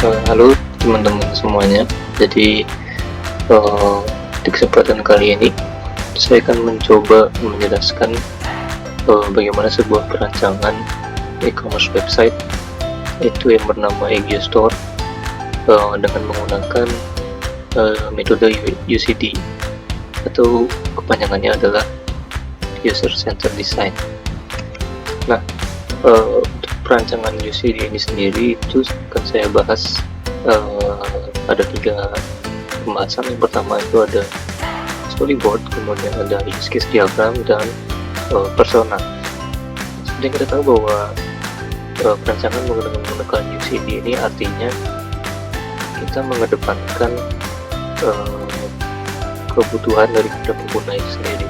Halo teman-teman semuanya. Jadi di kesempatan kali ini saya akan mencoba menjelaskan bagaimana sebuah perancangan e-commerce website itu yang bernama Egyo Store dengan menggunakan metode UCD atau kepanjangannya adalah User Centered Design. Nah, untuk perancangan UCD ini sendiri itu akan saya bahas ada 3 pembahasan. Yang pertama itu ada storyboard, kemudian ada use case diagram, dan persona. Seperti kita tahu bahwa perancangan menggunakan UCD ini artinya kita mengedepankan kebutuhan dari pengguna itu sendiri.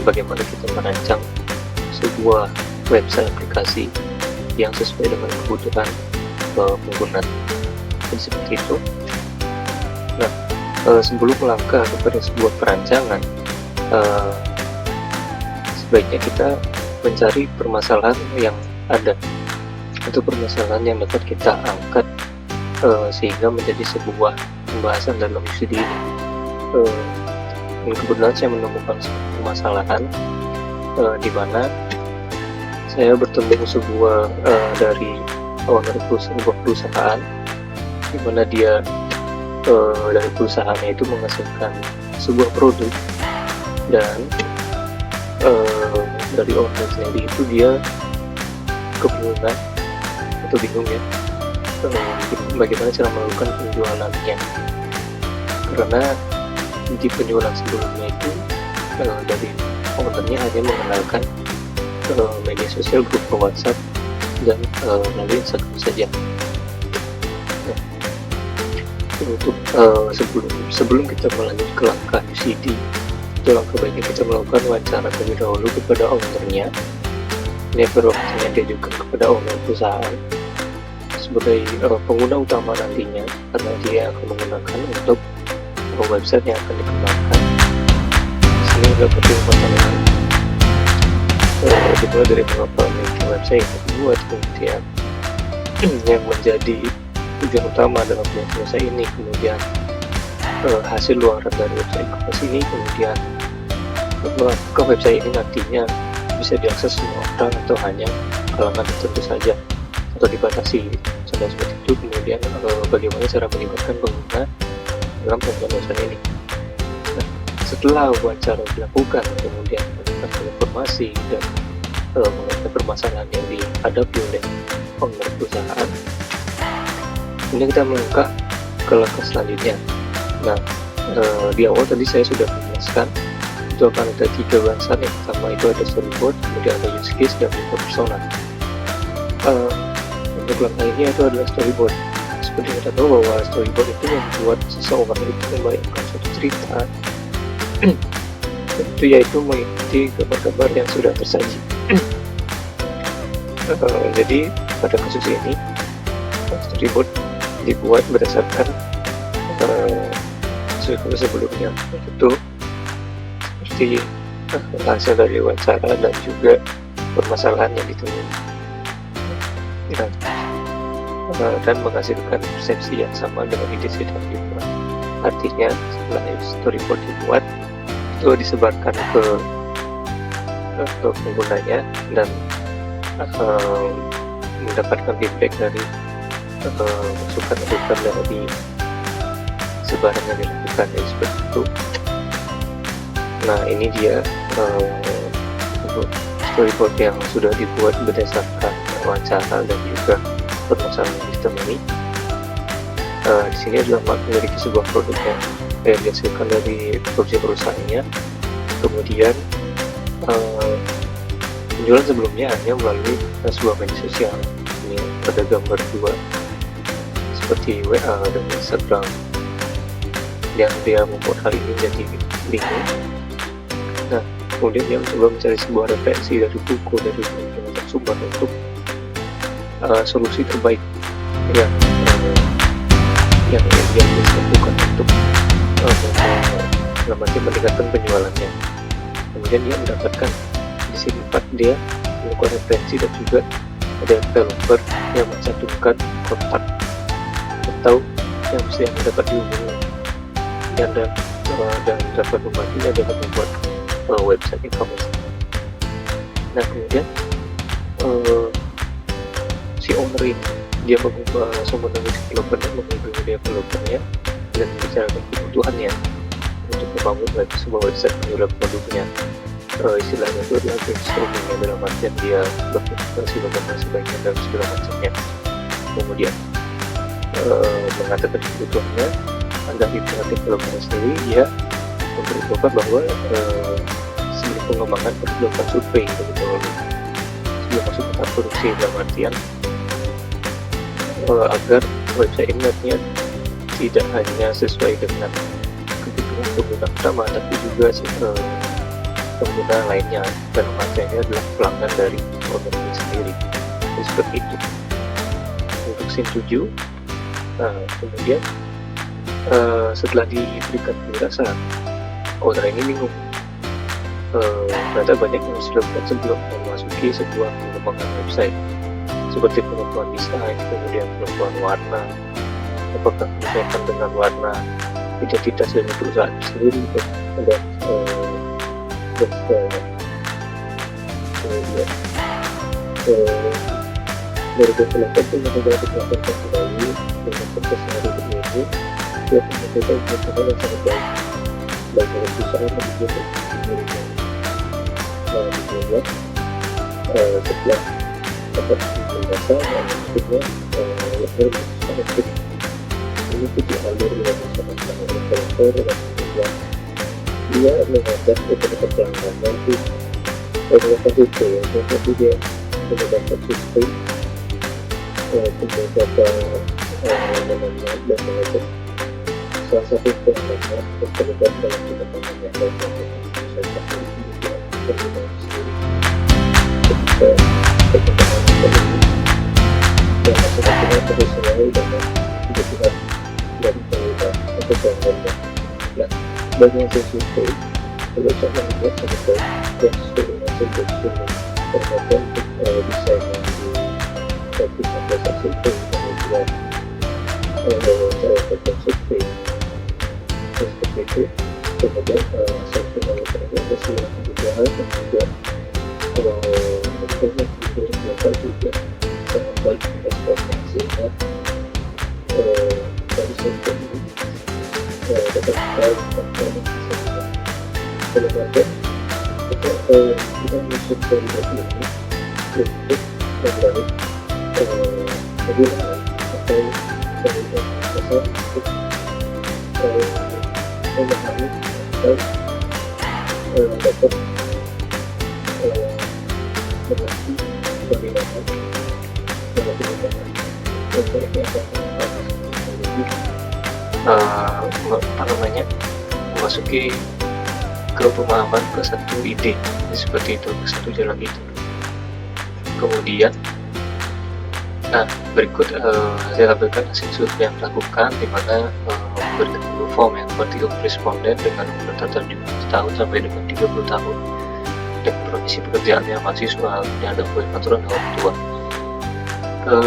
Bagaimana kita merancang sebuah website aplikasi yang sesuai dengan kebutuhan pengguna. Jadi seperti itu. Nah, sebelum melangkah kepada sebuah perancangan, sebaiknya kita mencari permasalahan yang ada atau permasalahan yang dapat kita angkat sehingga menjadi sebuah pembahasan dalam UCD ini. Dan kebetulan saya menemukan sebuah permasalahan di mana saya bertemu sebuah dari owner sebuah perusahaan, di mana dia dari perusahaannya itu menghasilkan sebuah produk, dan dari owner sendiri itu dia kebingungan atau bingung ya bagaimana cara melakukan penjualannya, karena di penjualan sebelumnya itu dari ownernya hanya mengenalkan media sosial berupa WhatsApp dan melalui Instagram saja. Nah, untuk sebelum kita melanjut ke langkah UCD, itu langkah baiknya kita melakukan wawancara terlebih dahulu kepada ownernya. Ini perwakilannya dia juga kepada owner perusahaan sebagai pengguna utama nantinya, karena dia akan menggunakan untuk website yang akan dikembangkan. Sini dapat informasi dimulai dari mengapa memiliki website yang dibuat, kemudian yang menjadi tujuan utama dalam website ini, kemudian hasil luaran dari website ini, kemudian apakah website ini nantinya bisa diakses semua orang atau hanya kalangan tertentu saja atau dibatasi contoh seperti itu. Kemudian bagaimana cara melibatkan pengguna dalam pembuatan website ini. Nah, setelah wawancara dilakukan, kemudian mendapatkan informasi dan mengenai permasalahan yang dihadapi oleh owner perusahaan, kemudian kita melangkah ke langkah selanjutnya. Nah, di awal tadi saya sudah menjelaskan itu akan ada 3 bahasan. Yang pertama itu ada storyboard, kemudian ada use case, dan juga persona. Untuk langkah ini itu adalah storyboard. Seperti kita tahu bahwa storyboard itu membuat seseorang itu membayangkan suatu cerita itu yaitu mengikuti gambar-gambar yang sudah tersaji. Jadi pada kasus ini storyboard dibuat berdasarkan sebelumnya, itu seperti hasil dari wawancara dan juga permasalahan yang ditemui, dan menghasilkan persepsi yang sama dengan ide yang dibuat. Artinya setelah storyboard dibuat, itu disebarkan ke penggunanya dan mendapatkan feedback dari masukan dari sebaran yang dilakukan, seperti itu. Nah, ini dia untuk storyboard yang sudah dibuat berdasarkan wawancara dan juga permasalahan sistem ini. Di sini adalah memiliki sebuah produk yang dihasilkan dari produksi perusahaannya. Kemudian penjualan sebelumnya hanya melalui sebuah media sosial. Ini pada gambar 2 seperti WA dan Instagram, yang dia membuat hal ini jadi bingung. Nah, kemudian dia mencoba mencari sebuah referensi dari buku, dari berbagai sumber untuk solusi terbaik yang dia bisa lakukan untuk meningkatkan penjualannya. Kemudian dia mendapatkan di sini dia melakukan referensi dan juga ada developer yang mencantumkan kontak atau yang bisa yang dapat dihubungi dan dapat membantunya dapat membuat website e-commerce. Nah kemudian si owner ini dia langsung menghubungi developernya dan membicarakan kebutuhannya untuk membangun sebuah website menjual produknya. Istilahnya itu adalah brainstorming, dalam artian dia berkonsultasi bagaimana sebaiknya dan segala macamnya. Kemudian mengatakan kebutuhannya, dari pihak developer sendiri dia memberitahukan bahwa sebelum pengembangan perlu dilakukan survei begitu sebelum masuk ke tahap produksi, dalam artian agar website ini nantinya tidak hanya sesuai dengan kebutuhan pengguna utama, tapi juga pengguna lainnya, dalam artiannya adalah pelanggan dari owner ini sendiri. Jadi seperti itu untuk scene 7. Kemudian setelah diberikan penjelasan, owner ini bingung. Ternyata banyak yang sudah dilakukan sebelum memasuki sebuah pengembangan website, seperti pengetahuan desain, kemudian pengetahuan warna, apakah berkaitan dengan warna, identitas dari perusahaan sendiri, dan kemudian dari developer itu mencoba melakukan kembali dengan proses yang ada di ini, dia mencoba yang sangat baik dari perusahaan dan juga dirinya. Kemudian setelah dapat penjelasan, akhirnya berusaha untuk mengikuti alur yang disampaikan oleh developer, dan kemudian dia mengajak beberapa pelanggannya untuk melakukan survei. Jadi dia melakukan survei untuk beberapa namanya dan mengajak salah satu pelanggannya untuk terlibat dalam pengembangannya dan dan masing-masingnya tersesuai dengan kebutuhan dari pengguna atau pelanggannya. Nah, bagi hasil survei, website yang dibuat sangat baik dan sesuai dengan solusi termasuk untuk desain yang dilakukan dasar survei, kemudian cara melakukan survei seperti itu. Kemudian sampai ada sebuah kebutuhan dan juga banyak beberapa juga sangat baik responnya, sehingga dari survei ini dapat kita melakukan kita masuk dari ini untuk membangun penggunaan atau penggunaan dasar untuk memahami atau dapat mengerti bagaimana penggunaan website yang memasuki ke pemahaman ke satu ide seperti itu, ke satu jalan itu. Kemudian berikut saya tampilkan hasil survei yang dilakukan, di mana memberikan dulu form yang buat 30 responden dengan umur antara 17 tahun sampai dengan 30 tahun dan profesi pekerjaannya mahasiswa dan ada aturan orang tua.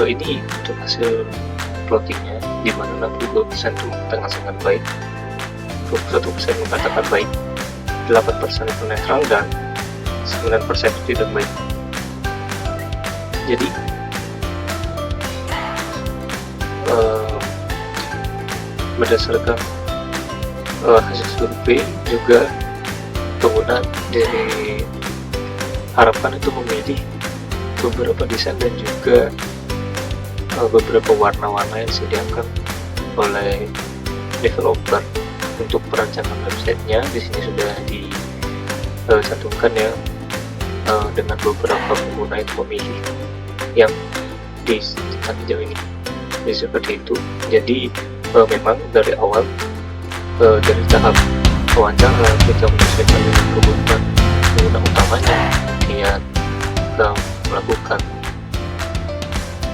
Ini untuk hasil plottingnya, di mana 62% itu mengatakan sangat baik, 21% mengatakan baik, 8% itu netral, dan 9% itu tidak baik. Jadi berdasarkan hasil survei juga pengguna dari harapan itu memilih beberapa desain dan juga beberapa warna-warna yang disediakan oleh developer untuk perancangan websitenya. Di sini sudah disatukan ya dengan beberapa pengguna itu memilih yang di titik hijau ini. Jadi seperti itu. Jadi memang dari awal dari tahap wawancara kita menyesuaikan dengan kebutuhan pengguna utamanya, kemudian kita melakukan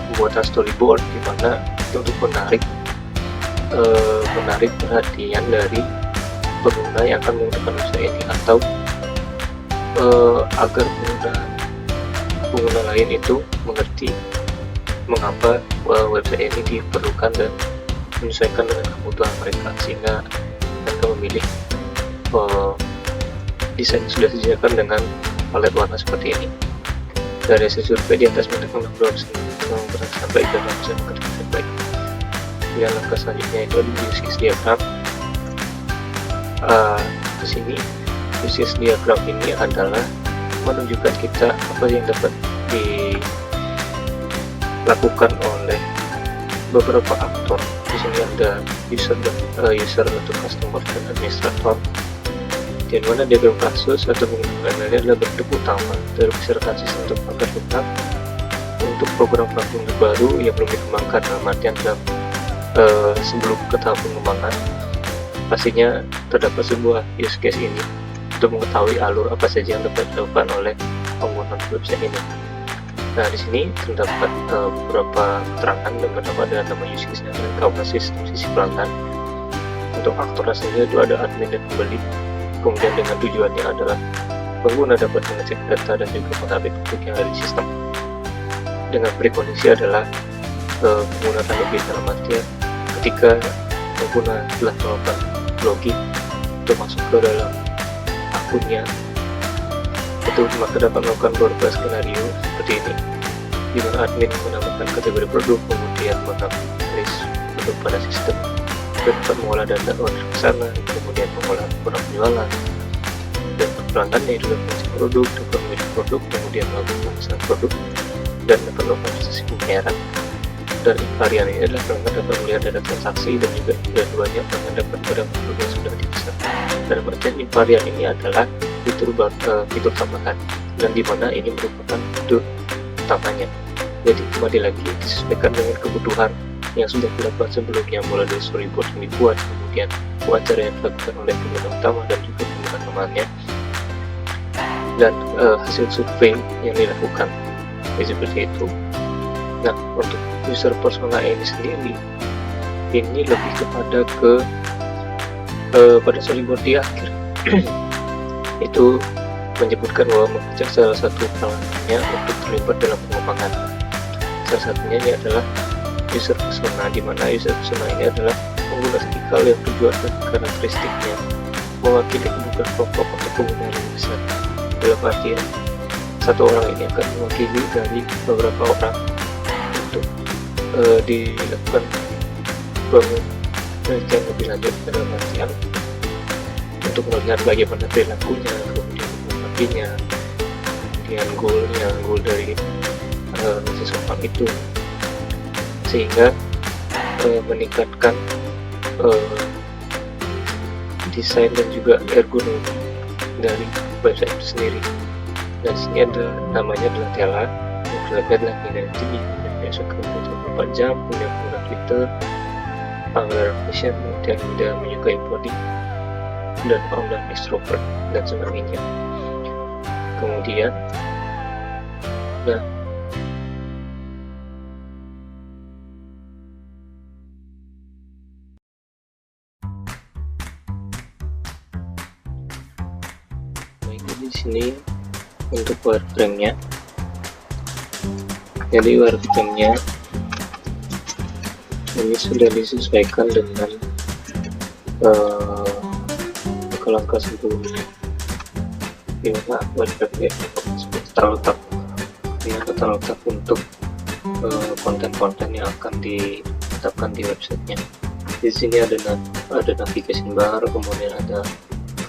pembuatan storyboard di mana untuk menarik perhatian dari pengguna yang akan menggunakan website ini, atau agar pengguna lain itu mengerti mengapa website ini diperlukan dan menyesuaikan dengan kebutuhan mereka, sehingga mereka memilih desain yang sudah disediakan dengan palet warna seperti ini. Dari hasil survei di atas menunjukkan bahwa berdasarkan baik dan bisa bekerja baik. Kemudian langkah selanjutnya itu adalah use case diagram. Di sini use case diagram ini adalah menunjukkan kita apa yang dapat dilakukan oleh beberapa aktor. Di sini ada user atau customer dan administrator, di mana diagram kasus atau menggunakan ini adalah bentuk utama dari beserta sistem untuk agar tetap untuk program baru yang belum dikembangkan, dalam artian sebelum ke tahap pengembangan pastinya terdapat sebuah use case ini untuk mengetahui alur apa saja yang dapat dilakukan oleh pengguna website ini. Nah, di sini terdapat beberapa keterangan dan terdapat ada nama use case-nya dan keamanan sistem sisi pelanggan. Untuk aktor aslinya itu ada admin dan pembeli. Kemudian dengan tujuannya adalah pengguna dapat mengecek data dan juga mengupdate bentuk yang ada di sistem. Dengan prekondisi adalah menggunakan login, dalam artian ketika pengguna telah melakukan login untuk masuk ke dalam akunnya, itu maka dapat melakukan beberapa skenario seperti ini, di mana admin menambahkan kategori produk, kemudian menambahkan list produk pada sistem, dapat mengolah data order ke sana, kemudian mengolah produk penjualan, dan pelanggannya itu dapat mengecek produk, dapat memilih produk, kemudian melakukan pemesanan produk, dan dapat melakukan proses pembayaran. Dan varian ini adalah pelanggan dapat melihat data transaksi dan juga keduanya pelanggan dapat pada produk yang sudah dipesan. Dan artian varian ini adalah fitur tambahan, dan dimana ini merupakan fitur utamanya. Jadi kembali lagi disesuaikan dengan kebutuhan yang sudah dilakukan sebelumnya, mulai dari storyboard yang dibuat, kemudian wawancara yang dilakukan oleh pengguna utama dan juga pengguna temannya, dan hasil survei yang dilakukan seperti itu. Nah, untuk user persona ini sendiri ini lebih kepada pada storyboard di akhir itu menyebutkan bahwa mengajak salah satu pelanggannya untuk terlibat dalam pengembangan. Salah satunya ini adalah user persona, di mana user persona ini adalah pengguna tipikal yang tujuan dan karakteristiknya mewakili kebutuhan kelompok atau pengguna yang besar. Dalam artian satu orang ini akan mewakili dari beberapa orang untuk dilakukan penelitian lebih lanjut, dalam artian untuk melihat bagaimana perilakunya, kemudian membaginya, kemudian goal dari seseorang itu, sehingga meningkatkan desain dan juga ergonomi dari website itu sendiri. Dan sini ada namanya adalah Tela, yang berlagak adalah Minati, kemudian besok kemudian 24 jam, kemudian pengguna Twitter, Angular Fashion, kemudian tidak menyukai body, dan online extrovert dan sebagainya. Kemudian, nah, di sini untuk wireframe-nya. Jadi wireframe-nya ini sudah disesuaikan dengan langkah sebelumnya, dimana wireframe terletak untuk konten-konten yang akan ditetapkan di websitenya. Di sini ada navigation bar, kemudian ada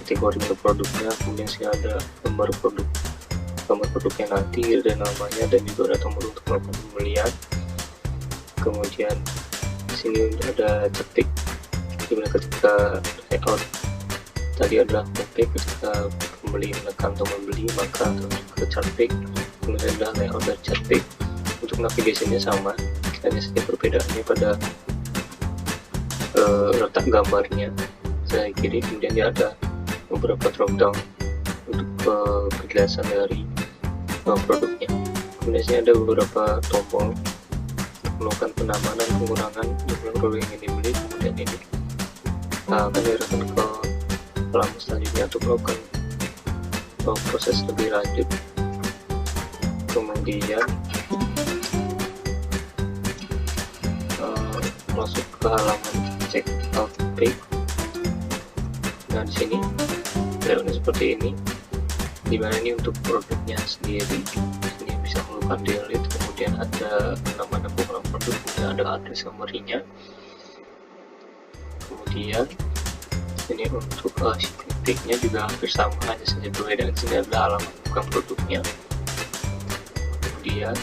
kategori untuk produknya, kemudian sini ada gambar produknya nanti, ada namanya, dan juga ada tombol untuk melakukan pembelian. Kemudian di sini ada cetik, dimana ketika layout tadi adalah homepage, ketika pembeli menekan tombol beli maka ke chart page, kemudian adalah layout dan chart page. Untuk navigasinya sama, hanya saja perbedaannya pada letak gambarnya saya kiri, kemudian dia ada beberapa drop down untuk penjelasan dari produknya. Kemudian sini ada beberapa tombol untuk melakukan penamanan, pengurangan jumlah produk yang ingin dibeli. Kemudian ini akan diarahkan ke halaman selanjutnya untuk melakukan proses lebih lanjut. Kemudian masuk ke halaman check out page. Nah, di sini layoutnya seperti ini, dimana ini untuk produknya sendiri. Ini bisa melakukan delete, kemudian ada nama program produk, kemudian ada address summary-nya, kemudian ini untuk titiknya juga hampir sama, hanya saja berbeda. Di sini ada alamat bukan produknya. Kemudian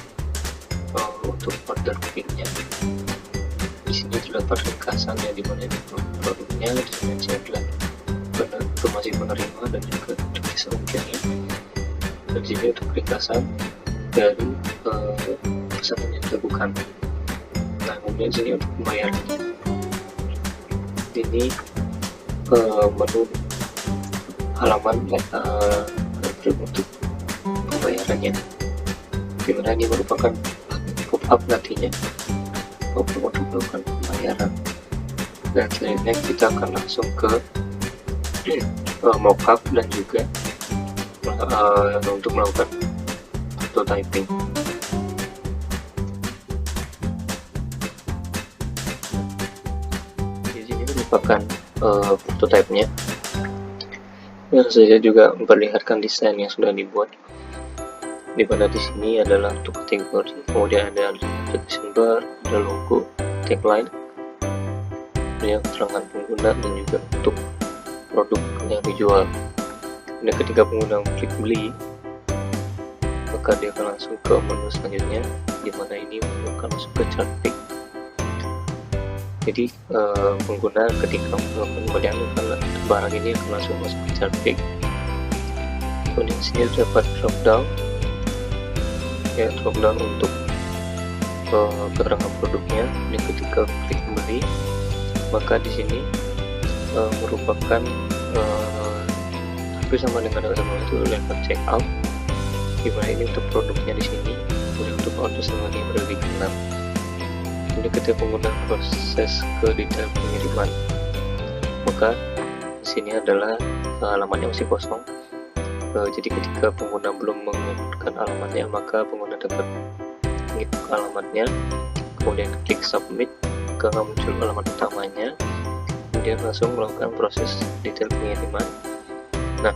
untuk order pin-nya, di sini terdapat ringkasan yang dimana ini produknya, di sini adalah informasi penerima dan juga tulis ongkirnya. Dan di sini untuk ringkasan dari pesanan yang dilakukan. Nah, kemudian di sini untuk pembayaran. Ini menu halaman untuk pembayarannya, dimana ini merupakan pop-up nantinya untuk melakukan pembayaran. Dan selanjutnya kita akan langsung ke mockup dan juga untuk melakukan prototyping. Di sini merupakan prototype-nya. Yang saja juga memperlihatkan desain yang sudah dibuat, di mana di sini adalah untuk kategori, kemudian ada description bar, ada logo, tagline, kemudian keterangan pengguna dan juga untuk produk yang dijual. Dan ketika pengguna klik beli, maka dia akan langsung ke menu selanjutnya, di mana ini akan masuk ke chart pick. Jadi pengguna ketika melakukan pembelian barang ini akan langsung masuk ke chart pick. Kemudian di sini terdapat drop down, ya drop down untuk keterangan produknya. Dan ketika klik membeli, maka di sini merupakan hampir sama dengan itu level checkout, dimana ini untuk produknya di sini, kemudian untuk order summary berada di kanan. Kemudian ketika pengguna proses ke detail pengiriman, maka di sini adalah alamatnya masih kosong. Jadi ketika pengguna belum menginputkan alamatnya, maka pengguna dapat menginput alamatnya, kemudian klik submit, maka akan muncul alamat utamanya, kemudian langsung melakukan proses detail pengiriman. Nah,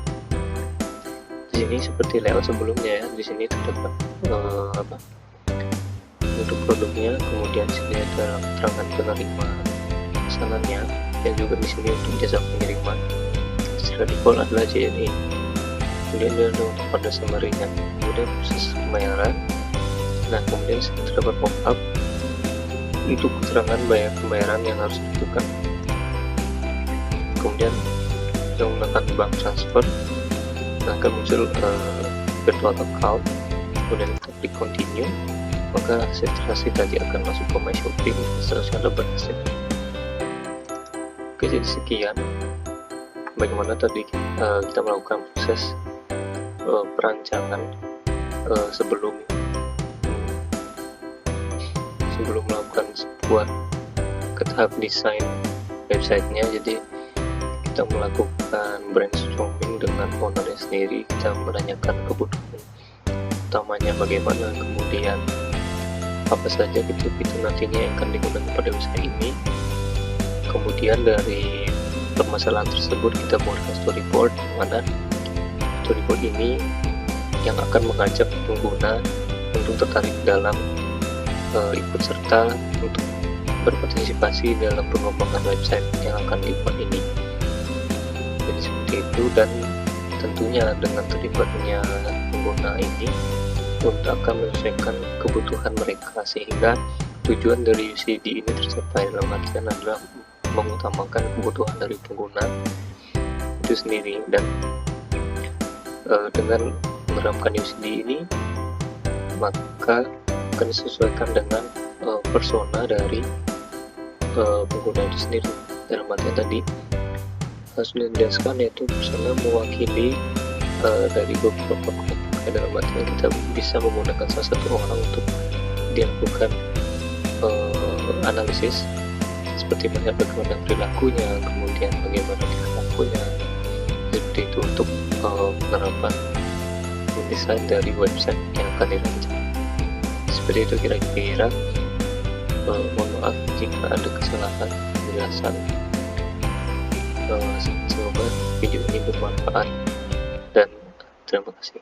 di sini seperti layout sebelumnya ya, di sini terdapat untuk produknya, kemudian di sini ada keterangan penerima pesanannya, dan juga di sini untuk jasa pengiriman. Secara default adalah JNE. Kemudian ada untuk order summary-nya, kemudian proses pembayaran. Nah, kemudian terdapat pop-up untuk keterangan pembayaran yang harus dilakukan. Kemudian kita menggunakan bank transfer, nah akan muncul virtual account. Kemudian kita klik continue, maka hasil transaksi tadi akan masuk ke my shopping, seterusnya ada berhasil. Oke, jadi sekian bagaimana tadi kita melakukan proses perancangan sebelum melakukan sebuah ke tahap desain websitenya. Jadi kita melakukan brainstorming dengan ownernya sendiri, kita menanyakan kebutuhan utamanya bagaimana, kemudian apa saja fitur-fitur nantinya yang akan digunakan pada website ini. Kemudian dari permasalahan tersebut kita buatkan storyboard, mana storyboard ini yang akan mengajak pengguna untuk tertarik dalam ikut serta untuk berpartisipasi dalam pengembangan website yang akan dibuat ini. Jadi seperti itu, dan tentunya dengan terlibatnya pengguna ini untuk akan menyelesaikan kebutuhan mereka, sehingga tujuan dari UCD ini tercapai. Dalam artian adalah mengutamakan kebutuhan dari pengguna itu sendiri. Dan dengan menerapkan UCD ini, maka akan disesuaikan dengan persona dari pengguna itu sendiri. Dalam artian tadi sudah dijelaskan, yaitu persona mewakili dari beberapa kelompok. Dalam artian kita bisa menggunakan salah satu orang untuk dilakukan analisis, seperti melihat bagaimana perilakunya, kemudian bagaimana perilakunya, seperti itu untuk penerapan desain dari website yang akan dirancang. Seperti itu kira-kira. Mohon maaf jika ada kesalahan penjelasan. Semoga video ini bermanfaat dan terima kasih.